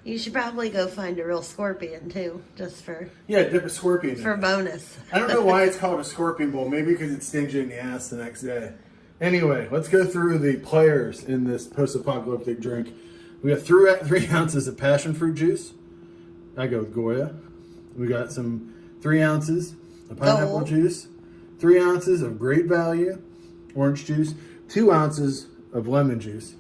You should probably go find a real scorpion, too, just for... Yeah, dip a scorpion for bonus. I don't know why it's called a Scorpion Bowl. Maybe because it stings you in the ass the next day. Anyway, let's go through the players in this post-apocalyptic drink. We got 3 ounces of passion fruit juice. I go with Goya. We got some 3 ounces of pineapple juice, 3 ounces of Great Value orange juice, 2 ounces of lemon juice,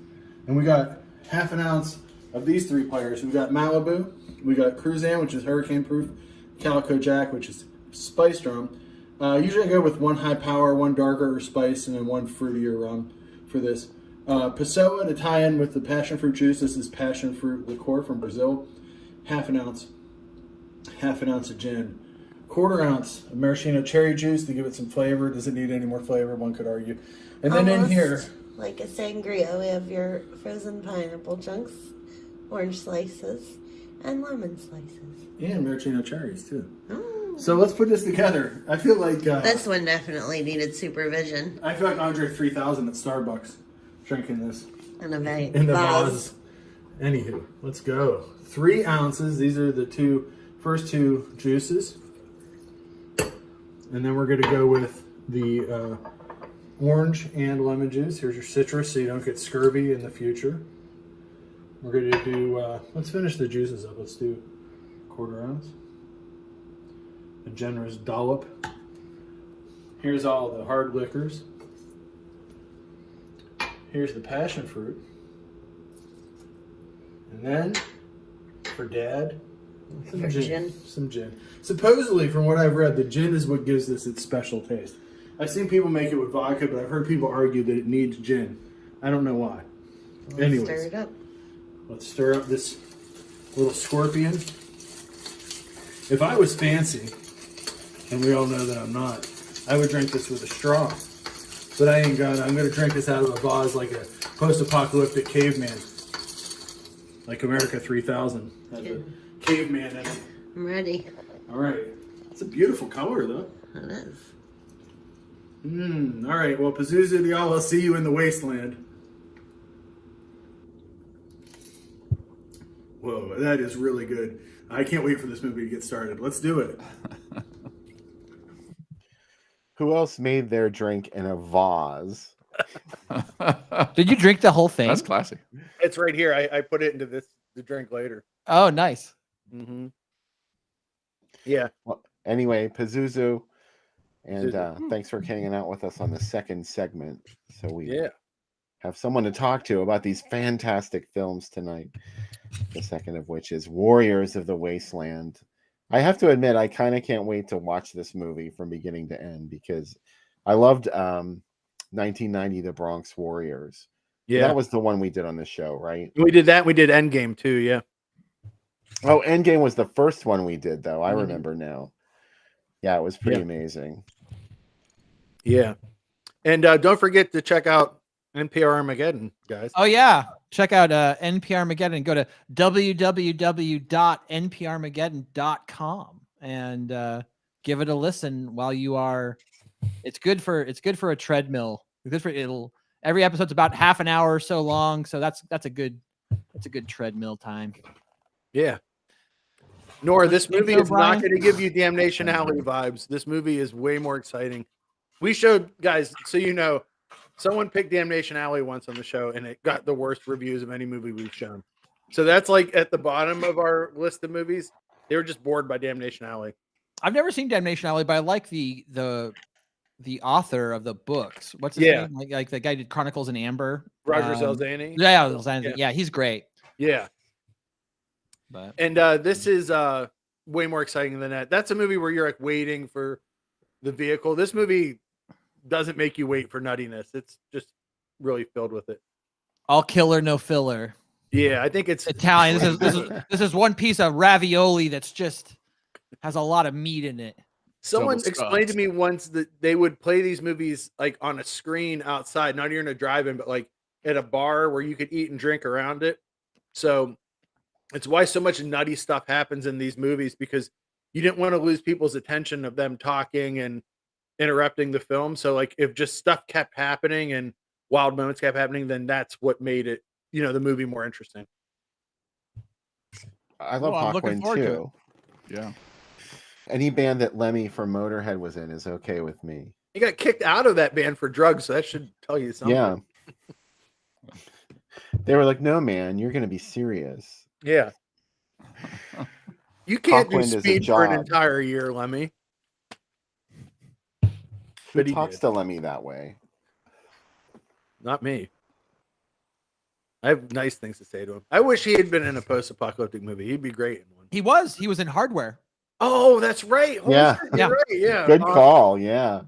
and we got half an ounce of these 3 players. We got Malibu, we got Cruzan, which is hurricane proof, Calico Jack, which is spiced rum. Usually I go with 1 high power, 1 darker spice, and then 1 fruitier rum for this. Pessoa to tie in with the passion fruit juice. This is passion fruit liqueur from Brazil. Half an ounce of gin. Quarter ounce of maraschino cherry juice to give it some flavor. Does it need any more flavor? One could argue. And then in here, like a sangria, we have your frozen pineapple chunks, orange slices, and lemon slices. And maraschino cherries too. Oh. So let's put this together. I feel like this one definitely needed supervision. I feel like Andre 3000 at Starbucks drinking this In a vase. in the vase. Anywho, let's go. 3 ounces. These are the first two juices. And then we're going to go with the orange and lemon juice. Here's your citrus so you don't get scurvy in the future. We're going to do, let's finish the juices up. Let's do quarter ounce. A generous dollop. Here's all the hard liquors. Here's the passion fruit. And then, for Dad, some gin. Supposedly, from what I've read, the gin is what gives this its special taste. I've seen people make it with vodka, but I've heard people argue that it needs gin. I don't know why. Anyways, stir it up. Let's stir up this little scorpion. If I was fancy, and we all know that I'm not, I would drink this with a straw. But I ain't gonna. I'm gonna drink this out of a vase like a post-apocalyptic caveman. Like America 3000 has a caveman in it. I'm ready. All right. It's a beautiful color, though. It is. All right. Well, Pazuzu to y'all. I'll see you in the Wasteland. Whoa, that is really good. I can't wait for this movie to get started. Let's do it. Who else made their drink in a vase? Did you drink the whole thing? That's classy. It's right here. I put it into the drink later. Oh, nice. Mm-hmm. Yeah. Well, anyway, Pazuzu, and thanks for hanging out with us on the second segment. So we have someone to talk to about these fantastic films tonight. The second of which is Warriors of the Wasteland. I have to admit, I kind of can't wait to watch this movie from beginning to end because I loved 1990, The Bronx Warriors. Yeah. That was the one we did on the show, right? We did that. We did Endgame too. Yeah. Oh, Endgame was the first one we did, though. I remember now. Yeah, it was pretty amazing. Yeah. And don't forget to check out NPR Armageddon, guys. Oh, yeah. Check out NPR Armageddon. Go to www.nprarmageddon.com and give it a listen while you are. It's good for a treadmill. It's good for every episode's about half an hour or so long, so that's a good treadmill time. Yeah. Nora, this movie is not going to give you Damnation Alley vibes. This movie is way more exciting. We showed, guys, so you know, someone picked Damnation Alley once on the show, and it got the worst reviews of any movie we've shown. So that's like at the bottom of our list of movies. They were just bored by Damnation Alley. I've never seen Damnation Alley, but I like the author of the books. What's his name? Like the guy who did Chronicles in Amber. Roger Zelazny. Yeah, he's great. Yeah. But and this is way more exciting than that. That's a movie where you're like waiting for the vehicle. This movie doesn't make you wait for nuttiness. It's just really filled with it. All killer, no filler. Yeah, I think it's Italian. This is one piece of ravioli that's just has a lot of meat in it. Someone explained to me once that they would play these movies like on a screen outside, not even a drive-in, but like at a bar where you could eat and drink around it. So it's why so much nutty stuff happens in these movies, because you didn't want to lose people's attention of them talking and interrupting the film. So like if just stuff kept happening and wild moments kept happening, then that's what made it, the movie more interesting. I love Hawkwind too. Yeah. Any band that Lemmy from Motorhead was in is okay with me. He got kicked out of that band for drugs, so that should tell you something. Yeah. They were like, no, man, you're going to be serious. Yeah. You can't Hawkwind do is a speed for an job. entire year, Lemmy. Who But he talks did. to Lemmy that way? Not me. I have nice things to say to him. I wish he had been in a post-apocalyptic movie. He'd be great in one. He was in Hardware. Oh, that's right. Holy Yeah. shit, you're right. Yeah. Good call. Yeah.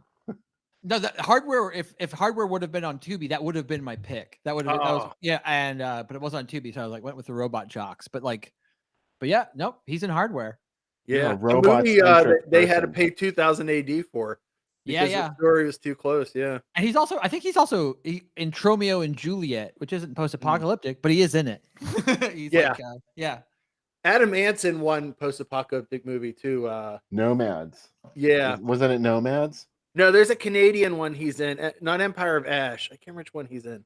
No, the hardware. If hardware would have been on Tubi, that would have been my pick. That would have been. That was, yeah, and but it was on Tubi, so I was like went with the Robot Jocks. But yeah, nope, he's in hardware. You're Yeah, a a robot movie centric they had to person. pay 2,000 AD for because Yeah. the story was too close. Yeah, And he's also, I think he's also in Tromeo and Juliet, which isn't post-apocalyptic, but he is in it. He's Yeah. like, yeah. Adam Anson won post-apocalyptic movie too. Nomads. Yeah, Wasn't it Nomads? no, there's a Canadian one he's in, not Empire of Ash. I can't remember which one he's in.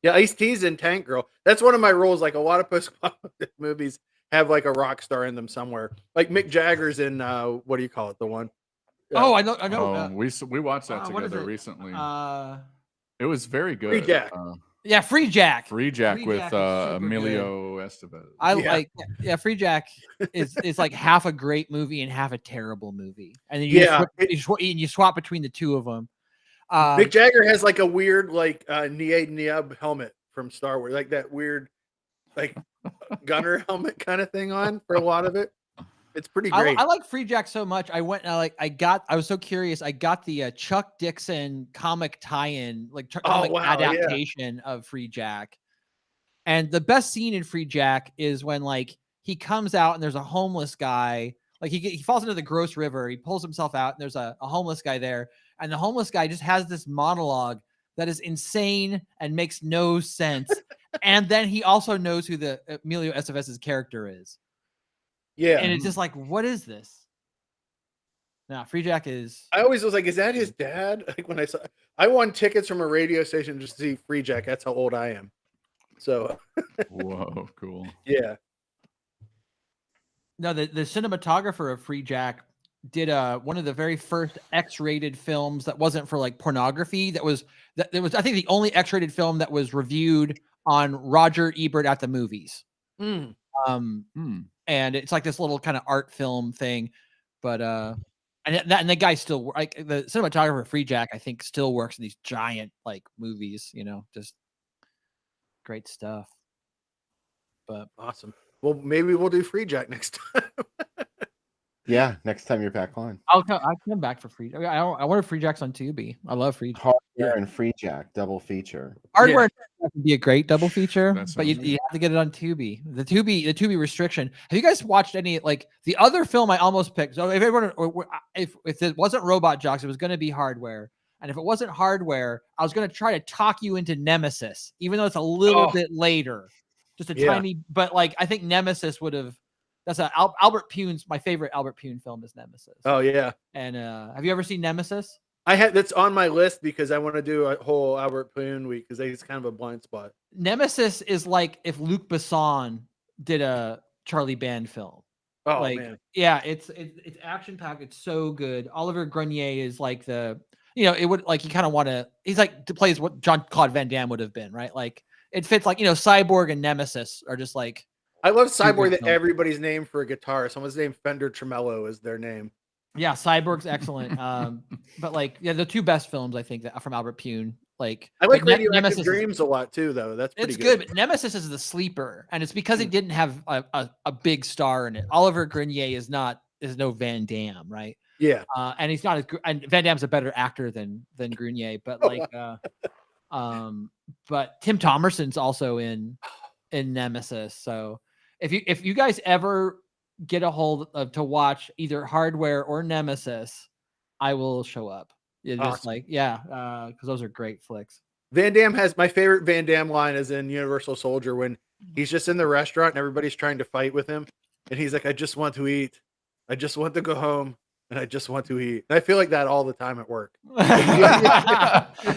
Yeah, Ice-T's in Tank Girl. That's one of my roles. Like a lot of post-apocalyptic movies have like a rock star in them somewhere. Like Mick Jagger's in what do you call it? The one. Oh, I know. Oh, we watched that what is together it? recently. It was very good. Free Jack. Yeah, Free Jack. Free Jack with Jack is super Emilio Estevez. I like, Free Jack is like half a great movie and half a terrible movie, and then you swap between the two of them. Mick Jagger has like a weird like Niab helmet from Star Wars, like that weird like gunner helmet kind of thing on for a lot of it. It's pretty great. I like Free Jack so much. I went and I was so curious. I got the Chuck Dixon comic tie-in, adaptation of Free Jack. And the best scene in Free Jack is when like he comes out and there's a homeless guy. Like he falls into the gross river. He pulls himself out and there's a homeless guy there. And the homeless guy just has this monologue that is insane and makes no sense. And then he also knows who the Emilio Estevez's character is. Yeah. And it's just like, what is this? Now, Free Jack is. I always was like, is that his dad? Like when I won tickets from a radio station just to see Free Jack. That's how old I am. So. Whoa, cool. Yeah. No, the cinematographer of Free Jack did one of the very first X-rated films that wasn't for like pornography. That was I think the only X-rated film that was reviewed on Roger Ebert at the movies. And it's like this little kind of art film thing, but and the guy still like the cinematographer of Free Jack, I think still works in these giant like movies, just great stuff. But awesome. Well, maybe we'll do Free Jack next time. Yeah, next time you're back on. I'll come back for Free. I wonder if Free Jack's on Tubi. I love Free Jack. Hardware and Free Jack double feature. Hardware would be a great double feature, but you have to get it on Tubi. The Tubi restriction. Have you guys watched any like the other film I almost picked? So if everyone, if it wasn't Robot Jocks, it was going to be Hardware. And if it wasn't Hardware, I was going to try to talk you into Nemesis, even though it's a little bit later, just a tiny. But like I think Nemesis would have. That's Albert Pune's my favorite Albert Pune film is Nemesis. Oh yeah. And have you ever seen Nemesis? That's on my list because I want to do a whole Albert Pune week because it's kind of a blind spot. Nemesis is like if Luc Besson did a Charlie Band film. Oh man. Yeah, it's action packed. It's so good. Oliver Grenier is like it would like he's like plays what Jean-Claude Van Damme would have been, right? Like it fits like Cyborg and Nemesis are just like. I love Cyborg that everybody's name for a guitar. Someone's name Fender Tremolo is their name. Yeah, Cyborg's excellent. But like, the two best films I think that from Albert Pune. Like I like Radioactive Dreams a lot too, though. That's pretty good. But Nemesis is the sleeper, and it's because it didn't have a big star in it. Oliver Grenier is no Van Damme, right? Yeah, and he's not and Van Damme's a better actor than Grenier, but like, but Tim Thomerson's also in Nemesis, so. If you guys ever get a hold of to watch either Hardware or Nemesis, I will show up. It's just like because those are great flicks. Van Damme has my favorite Van Damme line is in Universal Soldier when he's just in the restaurant and everybody's trying to fight with him, and he's like, "I just want to eat, I just want to go home, and I just want to eat." And I feel like that all the time at work.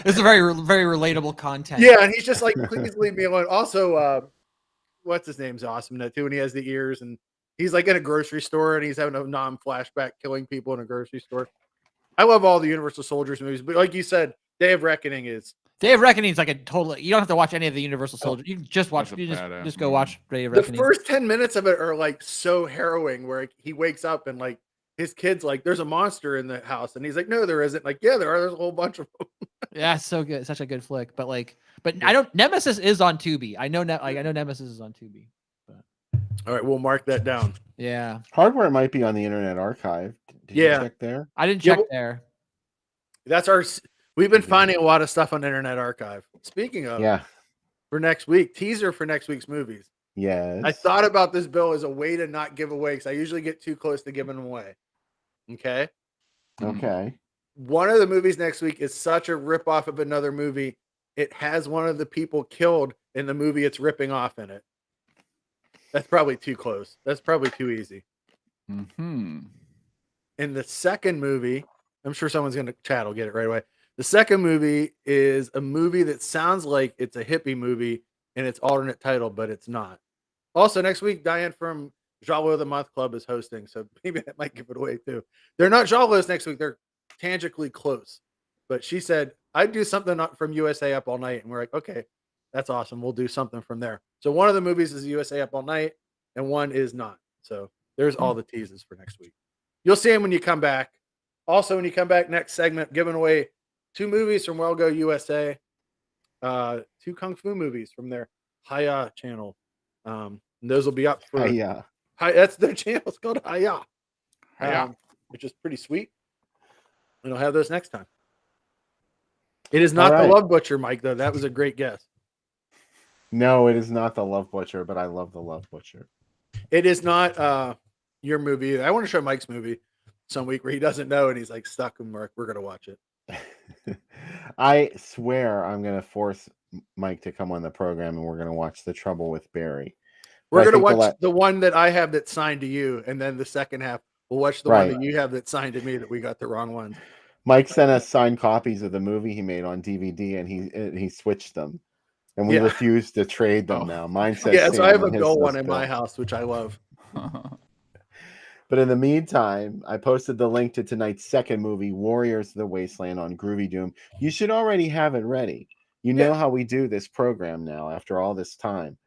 It's a very very relatable content. Yeah, and he's just like, "Please leave me alone." Also. What's his name's awesome in that too, and he has the ears and he's like in a grocery store and he's having a non-flashback killing people in a grocery store. I love all the Universal Soldiers movies, but like you said, Day of Reckoning is like a total. You don't have to watch any of the Universal Soldiers. You can just watch. You just go watch Day of Reckoning. The first 10 minutes of it are like so harrowing, where he wakes up and like his kid's like, "There's a monster in the house," and he's like, "No, there isn't." Like, yeah, there are. There's a whole bunch of them. Yeah, it's so good. Such a good flick. But I don't. Nemesis is on Tubi. I know Nemesis is on Tubi. But. All right, we'll mark that down. Yeah, Hardware might be on the Internet Archive. Did you check there? I didn't check there. That's our. We've been finding a lot of stuff on Internet Archive. Speaking of, Yeah. for next week, teaser for next week's movies. Yes. I thought about this, Bill, as a way to not give away because I usually get too close to giving them away. Okay. Okay. One of the movies next week is such a ripoff of another movie. It has one of the people killed in the movie it's ripping off in it. That's probably too close. That's probably too easy. Mm-hmm. In the second movie, I'm sure someone's going to chat will get it right away. The second movie is a movie that sounds like it's a hippie movie and it's alternate title, but it's not. Also, next week, Diane from Jalo of the Month Club is hosting, so maybe that might give it away too. They're not Jalos next week. They're tangentially close. But she said, I'd do something from USA Up All Night. And we're like, okay, that's awesome. We'll do something from there. So one of the movies is USA Up All Night and one is not. So there's all the teases for next week. You'll see them when you come back. Also, when you come back next segment, giving away 2 movies from Well Go USA, 2 Kung Fu movies from their Hiya channel. And those will be up for Yeah. That's their channel. It's called Hiya. Hiya. Which is pretty sweet. And I'll have those next time. It is not All right. the Love Butcher, Mike, though. That was a great guess. No, it is not the Love Butcher, but I love the Love Butcher. It is not your movie either. I want to show Mike's movie some week where he doesn't know and he's like stuck and we're going to watch it. I swear I'm going to force Mike to come on the program and we're going to watch The Trouble with Barry. We're going to watch the one that I have that's signed to you, and then the second half we'll watch the one that you have that's signed to me that we got the wrong ones. Mike sent us signed copies of the movie he made on DVD, and he switched them, and we refuse to trade them now. Mine says so I have a gold one in my house, which I love. But in the meantime, I posted the link to tonight's second movie, Warriors of the Wasteland, on Groovy Doom. You should already have it ready. You know how we do this program now after all this time.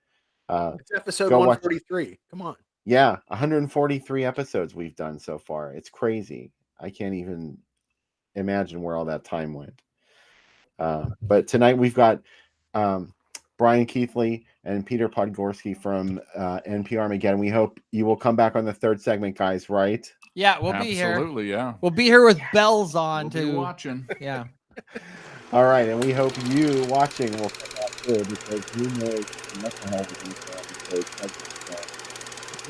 It's episode 143. Come on. Yeah, 143 episodes we've done so far. It's crazy. I can't even imagine where all that time went. But tonight we've got Brian Keithley and Peter Podgorski from NPR Armageddon. We hope you will come back on the third segment, guys, right? Yeah, we'll be here. Absolutely, yeah. We'll be here with bells on We'll be too. watching. Yeah. All right, and we hope you watching will come out too, because who knows what the hell we're going to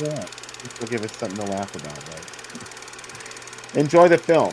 yeah, this will give us something to laugh about, right? Enjoy the film.